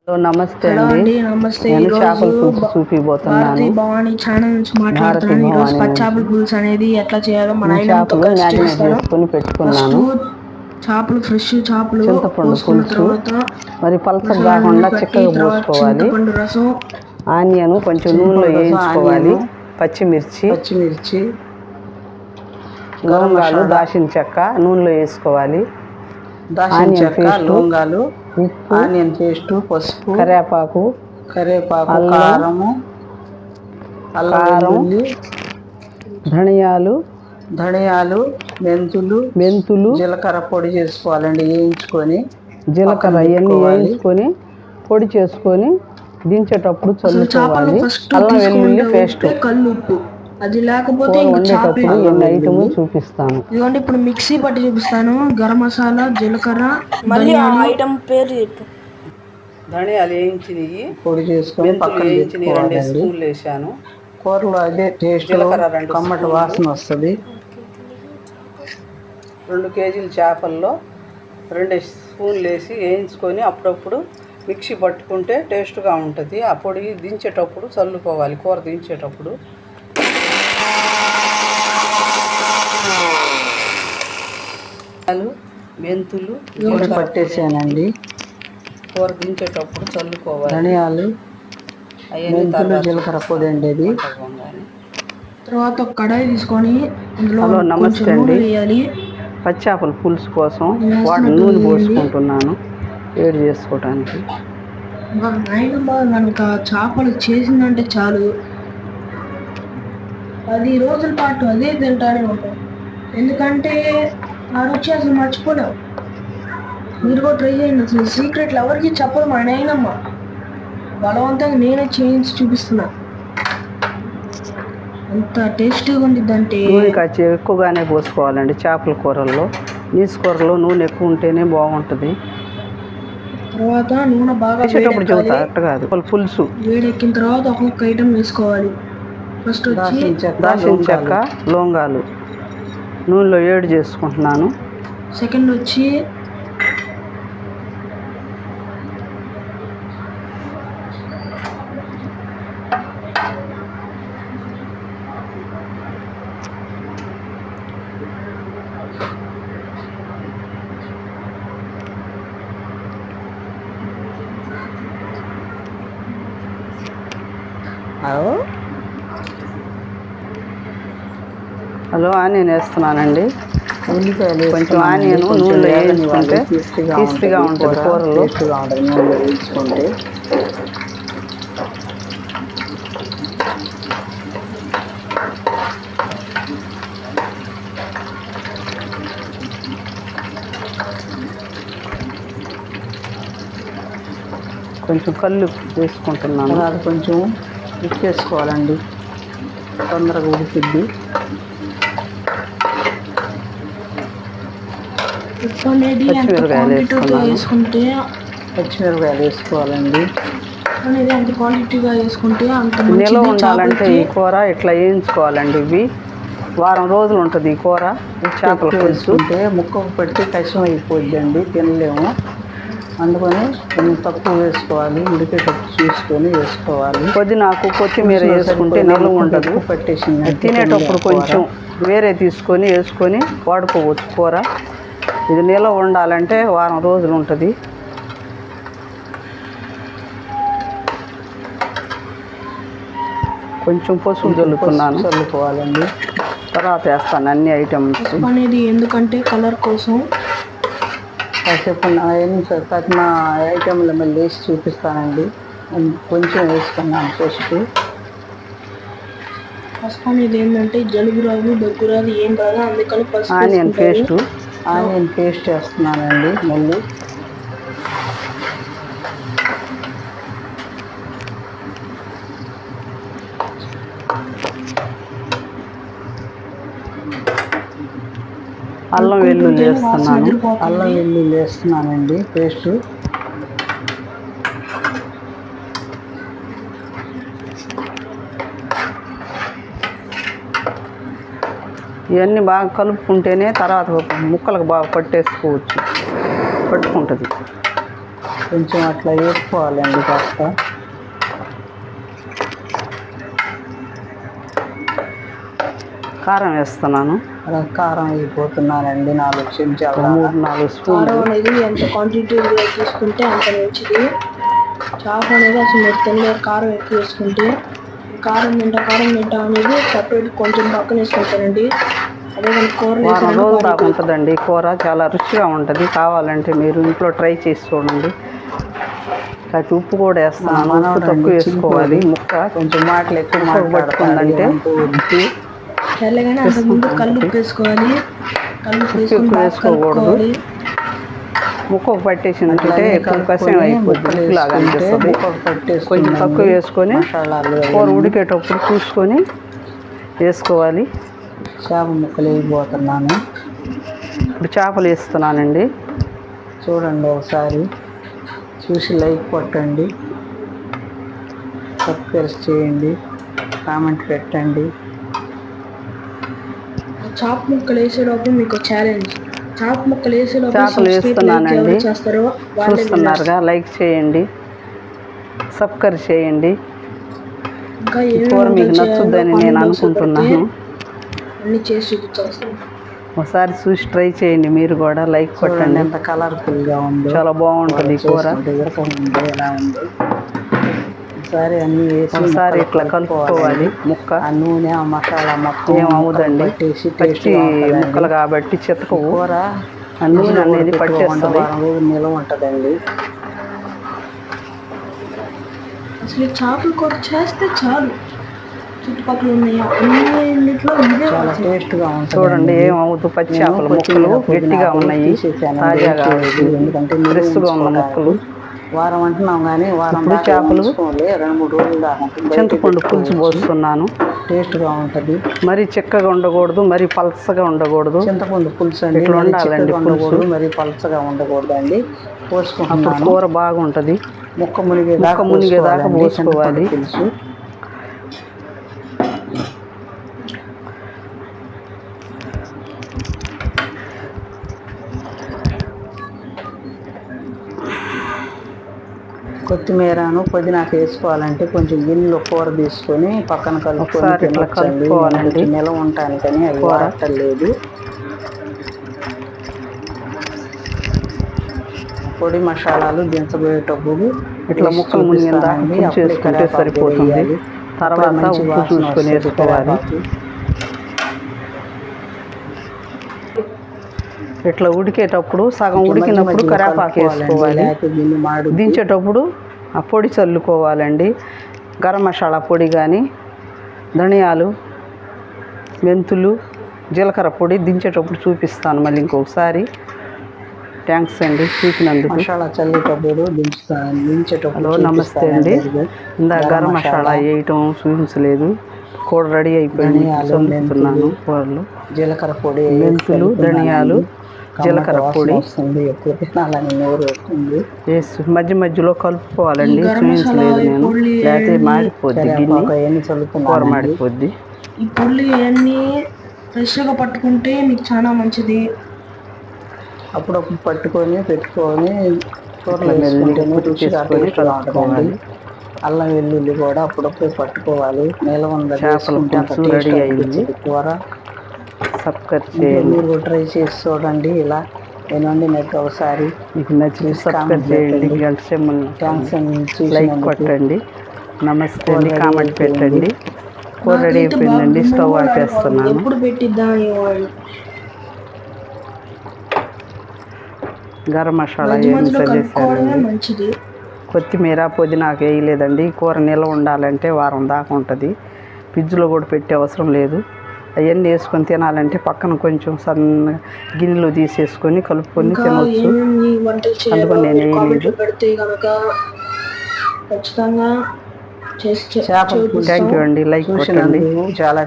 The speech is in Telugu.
నమస్తే హలో అండి. నమస్తే. నేను ఈరోజు చేపల పులుసు చూపిపోతున్నాను. భారతి భవానీ ఛానల్ నుంచి భారతి మాట్లాడుతున్నాను. ఈరోజు భవానీ పచ్చి చేపల నుంచి పులుసు అనేది ఎట్లా చేయాలో మన ఈ ఐటమ్తో చేపలు కలిసి మ్యారినేట్ చూపిస్తాను. చేసుకొని ఫస్ట్ పెట్టుకున్నాను. చేపలు ఫ్రెష్ చేపలు చింతపండు పోసుకున్న పులుసు తర్వాత మరి పలసగా మసాలాలన్నీ కాకుండా పట్టి చిక్కగా తర్వాత పోసుకోవాలి. చింతపండు రసం, ఆనియన్ కొంచెం నూనెలో వేయించుకోవాలి. పచ్చిమిర్చి, లవంగాలు, దాల్చిన చెక్క నూనెలో వేసుకోవాలి. ఆనియన్ పేస్ట్, లవంగాలు, ఉప్పు, ఆనియన్ పేస్ట్, పసుపు, కరివేపాకు, కారము, కారం, ధనియాలు, మెంతులు, జీలకర్ర పొడి చేసుకోవాలండి. వేయించుకొని జీలకర్ర ఇవన్నీ వేయించుకొని పొడి చేసుకొని దించేటప్పుడు చల్లుకోవాలి. అల్లం వెల్లుల్లి పేస్ట్. కల్లుప్పు అది లేకపోతే కూర వండేటప్పుడు ఎన్ని ఐటమ్ చూపిస్తాను. ఇదిగోండి ఇప్పుడు మిక్సీ పట్టి చూపిస్తాను. గరం మసాలా, జీలకర్ర, ఐటమ్ పేరు చెప్పు. ధనియాలు వేయించినవి పొడి చేసుకొని మెంతులు వేయించినవి 2 స్పూన్లు వేసాను. కూరలో అదే టేస్ట్, జీలకర్ర 2 కమ్మటి వాసన వస్తుంది. 2 కేజీల చేపల్లో 2 స్పూన్లు వేసి వేయించుకొని అప్పుడప్పుడు మిక్సీ పట్టుకుంటే టేస్ట్గా ఉంటుంది. ఆ పొడి దించేటప్పుడు చల్లుకోవాలి. కూర దించేటప్పుడు మెంతులు పట్టేసానండి. కూర దించేటప్పుడు చల్లుకోవాలి. ధనియాలు, అవన్నీ జీలకర్ర పొడి అండి. అది తర్వాత ఒక కడాయి తీసుకొని అందులో నమస్తే అండి. వేయాలి. పచ్చేపల పులుసు కోసం నూనె పోసుకుంటున్నాను వేడి చేసుకోవడానికి. కనుక చేపలు చేసిందంటే చాలు 10 రోజుల పాటు అదే తింటానే ఉంటాం. ఎందుకంటే ఆ రుచి అసలు మర్చిపోలేం. మీరు కూడా ట్రై చేయండి. అసలు సీక్రెట్లు ఎవరికి చెప్పదు మా నాయనమ్మ. బలవంతంగా నేనే చేయించి చూపిస్తున్నా. అంత టేస్టీగా ఉండిద్దంటే. నూనె కాచి ఎక్కువగానే పోసుకోవాలండి. చేపల కూరల్లో, నీసు కూరలో నూనె ఎక్కువ ఉంటేనే బాగుంటుంది. తర్వాత నూనె బాగా పులుసు వేడెక్కిన తర్వాత ఒక్కొక్క ఐటమ్ వేసుకోవాలి. ఫస్ట్ వచ్చి దాల్చిన చెక్క, లవంగాలు నూనెలో వేడి చేసుకుంటున్నాను. సెకండ్ వచ్చి ఆనియన్ వేస్తున్నానండి. ఉల్లిపాయలు కొంచెం ఆనియన్ నూనెలో వేయించుకుంటే టేస్టీగా ఉంటుంది. కూరలో కొంచెం కళ్ళు వేసుకుంటున్నాను. అది కొంచెం ఉప్పేసుకోవాలండి. తొందరగా ఉడికిద్ది. ఉప్పు అనేది పచ్చిమిరపకాయలు వేసుకోవాలండి. అనేది అంత క్వాంటిటీగా వేసుకుంటే అంత నిల్వ ఉండాలంటే ఈ కూర ఇట్లా వేయించుకోవాలండి. ఇవి వారం రోజులు ఉంటుంది ఈ కూర. చేపల పులుసు ముక్కకు పెడితే కషం అయిపోద్ది అండి, తినలేము. అందుకని కొంచెం తక్కువ వేసుకోవాలి. ఉడికేటప్పుడు చూసుకొని వేసుకోవాలి. పుదీనాకు, కొత్తిమీర వేసుకుంటే నిల్వ ఉండదు. పట్టేసింది. తినేటప్పుడు కొంచెం వేరే తీసుకొని వేసుకొని వాడుకోవచ్చు కూర. ఇది నిల్వ ఉండాలంటే వారం రోజులు ఉంటుంది. కొంచెం పసుపు చల్లుకోవాలండి. తర్వాత వేస్తాను అన్ని ఐటమ్స్ అనేది. ఎందుకంటే కలర్ కోసం కాసేపు మా ఐటెంలో మళ్ళీ వేసి చూపిస్తానండి. కొంచెం వేసుకున్నాను పసుపు. పసుపు అనేది ఏంటంటే జలుబు రాదు, దగ్గు రాదు, ఏం రాదు. అందుకని పసుపు. ఆనియన్ పేస్ట్ వేస్తున్నానండి. మళ్ళీ అల్లం వెల్లుల్లి వేస్తున్నానండి పేస్ట్. ఇవన్నీ బాగా కలుపుకుంటేనే తర్వాత ముక్కలకు బాగా పట్టుకుంటుంది. కొంచెం అట్లా వేసుకోవాలండి కాస్త. కారం వేస్తున్నాను. కారం వేయిపోతున్నానండి 4 చెంచాలు, 3-4 స్పూన్లు. కారం అనేది ఎంత క్వాంటిటీలో తీసుకుంటే అంత మంచిది. చేప అనేది అసలు మీరు తినలేరు కారం ఎక్కువ వేసుకుంటే. కారం తింటా అనేది సపరేట్ కొంచెం పక్కన వేసుకుంటానండి. అదే కానీ కూర రోజు దాకా ఉంటుందండి. కూర చాలా రుచిగా ఉంటుంది. కావాలంటే మీరు ఇంట్లో ట్రై చేసి చూడండి. అది ఉప్పు కూడా వేస్తున్నాను. ఉప్పు తక్కువ వేసుకోవాలి. ముక్క కొంచెం మాటలు ఎక్కువ పట్టుకుందంటే చల్లగానే అంతకుముందు కల్లుప్పు వేసుకోవాలి. కల్లుప్పు వేసుకోకూడదు. ముక్కకు పట్టేసిందంటే ఎక్కువ కసం అయిపోతుంది, ఉప్పులాగా అనిపిస్తుంది. కొంచెం తక్కువ వేసుకొని కూర ఉడికేటప్పుడు చూసుకొని వేసుకోవాలి. చేప ముక్కలు వేయబోతున్నాను. ఇప్పుడు చేపలు వేస్తున్నానండి. చూడండి, ఒకసారి చూసి లైక్ కొట్టండి, సబ్స్క్రైబ్ చేయండి, కామెంట్ పెట్టండి. చేప ముక్కలు వేసేటప్పుడు మీకు ఛాలెంజ్. చేప ముక్కలు చేపలు వేస్తున్నానండి. చూస్తున్నారుగా, లైక్ చేయండి, సబ్స్క్రైబ్ చేయండి. ఇంకా కూర మీకు నచ్చుద్దని నేను అనుకుంటున్నాను. అన్ని చేసి చూపించేస్తాను. ఒకసారి చూసి ట్రై చేయండి. మీరు కూడా లైక్ కొట్టండి. ఎంత కలర్ఫుల్గా ఉందో, చాలా బాగుంటుంది కూర. ఎలా ఉంది ఒకసారి అన్నీ వేసి ఒకసారి ఇట్లా కలుపుకోవాలి. ముక్క నూనె మసాలా మొత్తం ఏమవుదండి, పచ్చి ముక్కలు కాబట్టి చితక కూర నూనె అనేది పట్టేస్తుంది, నిల్వ ఉంటుందండి. అసలు చేపల కూర చేస్తే చాలు, చుట్టుపక్కల ఉన్నాయా అన్నింటిలో ఇదే చాలా టేస్ట్గా ఉంటుంది. చూడండి, ఏమవుతుంది, పచ్చి చేపల ముక్కలు గట్టిగా ఉన్నాయి, తాజాగా ఎందుకంటే ఫ్రెష్గా ఉన్న ముక్కలు. వారం అంటున్నాం కానీ వారం చేపలు 2-3 రోజులు దాకా చింతపండు పులుసు పోస్తున్నాను. టేస్ట్గా ఉంటుంది. మరీ చిక్కగా ఉండకూడదు, మరీ పలసగా ఉండకూడదు. చింతపండు పులుసు అంటే ఇట్లా ఉండాలండి. పులుసు మరీ పలసగా ఉండకూడదు అండి. పోసుకుంటున్నాను. కూర బాగుంటుంది. ముక్క మునిగేదాకా పోసుకోవాలి పులుసు. కొత్తిమీరను పుదీనాకు వేసుకోవాలంటే కొంచెం గిన్నెలో కూర తీసుకొని పక్కన కలుపుకోవాలండి. నిల్వ ఉండటానికని అవి వాడలేదు. పొడి మసాలాలు దించబోయేటప్పుడు ఇట్లా ముక్కలు మునిగిందాక చేసుకుంటే సరిపోతుంది. తర్వాత ఉప్పు చూసుకొని వేసుకోవాలి. ఇట్లా ఉడికేటప్పుడు సగం ఉడికినప్పుడు కరివేపాకు వేసుకోవాలి. దించేటప్పుడు ఆ పొడి చల్లుకోవాలండి. గరం మసాలా పొడి కానీ, ధనియాలు, మెంతులు, జీలకర్ర పొడి దించేటప్పుడు చూపిస్తాను మళ్ళీ ఇంకొకసారి. థ్యాంక్స్ అండి చూపినందుకు. మసాలా చల్లేటప్పుడు దించేటప్పుడు నమస్తే అండి. ఇందాక గరం మసాలా వేయటం చూపించలేదు. కూర రెడీ అయిపోయింది. చల్లుతున్నాను కూరలు. జీలకర్ర పొడి, మెంతులు, ధనియాలు, జీలకర్ర పొడి వేసి మధ్య మధ్యలో కలుపుకోవాలండి. చూపించలేదు నేను, లేకపోతే మాడిపోద్ది గిన్నె, కూర మాడిపోద్ది. ఈ పొడులు ఇవన్నీ ఫ్రెష్గా పట్టుకుంటే మీకు చాలా మంచిది. అప్పుడప్పుడు పట్టుకొని పెట్టుకొని కూరలో వేసుకొని కలుపుకోవాలి. అల్లం వెల్లుల్లి కూడా అప్పుడప్పుడు పట్టుకోవాలి. నిల్వ ఉంది. చేపల పులుసు రెడీ అయింది. కూర సబ్స్క్రైబ్ చేయండి. మీరు ట్రై చేసి చూడండి. ఇలా నేను వండినట్టు ఒకసారి మీకు నచ్చి సబ్స్క్రైబ్ చేయండి. గంట సింబల్ లైక్ కొట్టండి. నమస్తే అండి, కామెంట్ పెట్టండి. కూర రెడీ అయిపోయిందండి. స్టవ్ ఆపేస్తున్నాను. ఎప్పుడు పెట్టిద్దాం. గరం మసాలా మంచిది. కొత్తిమీర పుదీనాకు వేయలేదండి. కూర నిల్వ ఉండాలంటే వారం దాకా ఉంటుంది. ఫ్రిడ్జ్లో కూడా పెట్టే అవసరం లేదు. అవన్నీ వేసుకొని తినాలంటే పక్కన కొంచెం సన్న గిన్నెలో తీసేసుకొని కలుపుకొని తినవచ్చు. అందుకని నేను వేయలేదు. థ్యాంక్ యూ అండి. లైక్ కొట్టండి. చాలా